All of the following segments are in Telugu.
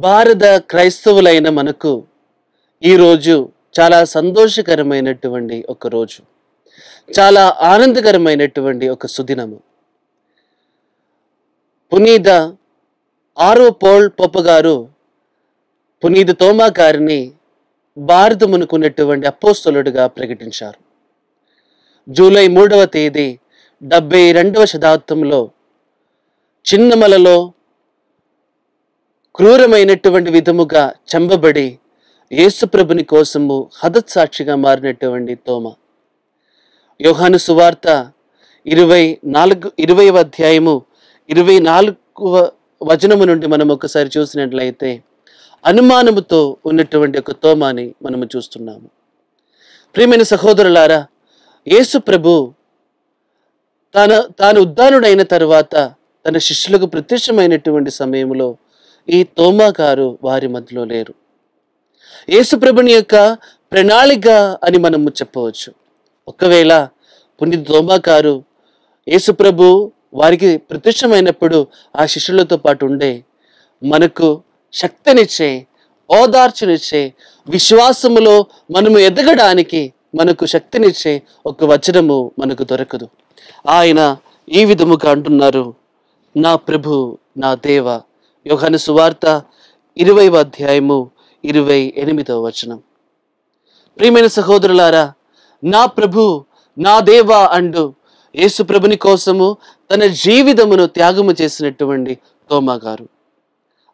భారత క్రైస్తవులైన మనకు ఈరోజు చాలా సంతోషకరమైనటువంటి ఒక రోజు, చాలా ఆనందకరమైనటువంటి ఒక సుదినము. పునీత ఆరో పౌల్ పోప గారు పునీత తోమా గారిని భారతమునకున్నటువంటి అపోస్తలుడిగా ప్రకటించారు. జూలై 3వ తేదీ 72వ శతాబ్దంలో చిన్నమలలో క్రూరమైనటువంటి విధముగా చంపబడి యేసుప్రభుని కోసము హతసాక్షిగా మారినటువంటి తోమా. యోహాను సువార్త 20వ అధ్యాయము 24వ వచనము నుండి మనం ఒకసారి చూసినట్లయితే అనుమానముతో ఉన్నటువంటి ఒక తోమాని మనము చూస్తున్నాము. ప్రియమైన సహోదరులారా, యేసు ప్రభు తాను ఉద్ధానుడైన తరువాత తన శిష్యులకు ప్రత్యక్షమైనటువంటి సమయంలో ఈ తోమా గారు వారి మధ్యలో లేరు. యేసు ప్రభుని యొక్క ప్రణాళిక అని మనము చెప్పవచ్చు. ఒకవేళ పునీత తోమా గారు యేసు ప్రభు వారికి ప్రత్యక్షమైనప్పుడు ఆ శిష్యులతో పాటు ఉండే మనకు శక్తినిచ్చే, ఓదార్చునిచ్చే, విశ్వాసములో మనము ఎదగడానికి మనకు శక్తినిచ్చే ఒక వచనము మనకు దొరకదు. ఆయన ఈ విధముగా అంటున్నారు, నా ప్రభు, నా దేవ. యోహాను సువార్త 20వ అధ్యాయము 28వ వచనం. ప్రియమైన సహోదరులారా, నా ప్రభు, నా దేవ అంటూ యేసు ప్రభుని కోసము తన జీవితమును త్యాగము చేసినటువంటి తోమా గారు,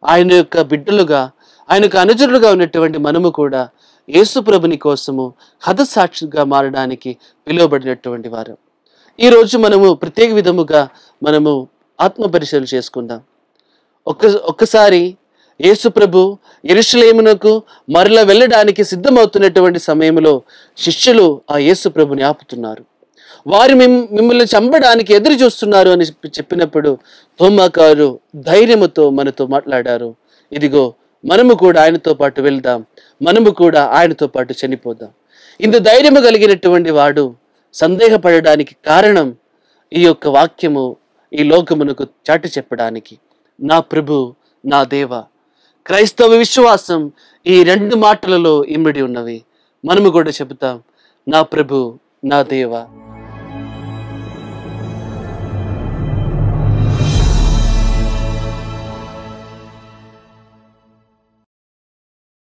ఆయన యొక్క బిడ్డలుగా, ఆయనకు అనుచరులుగా ఉన్నటువంటి మనము కూడా యేసు ప్రభుని కోసము హతసాక్షిగా మారడానికి పిలువబడినటువంటి వారు. ఈరోజు మనము ప్రత్యేక విధముగా మనము ఆత్మ పరిశీలన చేసుకుందాం. ఒక్కసారి యేసు ప్రభు యెరూషలేమునకు మరలా వెళ్ళడానికి సిద్ధమవుతున్నటువంటి సమయంలో శిష్యులు ఆ యేసు ప్రభుని ఆపుతున్నారు. వారు మిమ్మల్ని చంపడానికి ఎదురు చూస్తున్నారు అని చెప్పినప్పుడు తోమా గారు ధైర్యముతో మనతో మాట్లాడారు, ఇదిగో మనము కూడా ఆయనతో పాటు వెళ్దాం, మనము కూడా ఆయనతో పాటు చనిపోదాం. ఇంత ధైర్యము కలిగినటువంటి వాడు సందేహపడడానికి కారణం ఈ యొక్క వాక్యము ఈ లోకమునకు చాటి చెప్పడానికి. నా ప్రభు, నా దేవ. క్రైస్తవ విశ్వాసం ఈ 2 మాటలలో ఇమిడి ఉన్నవి. మనము కూడా చెబుతాం, నా ప్రభు, నా దేవ.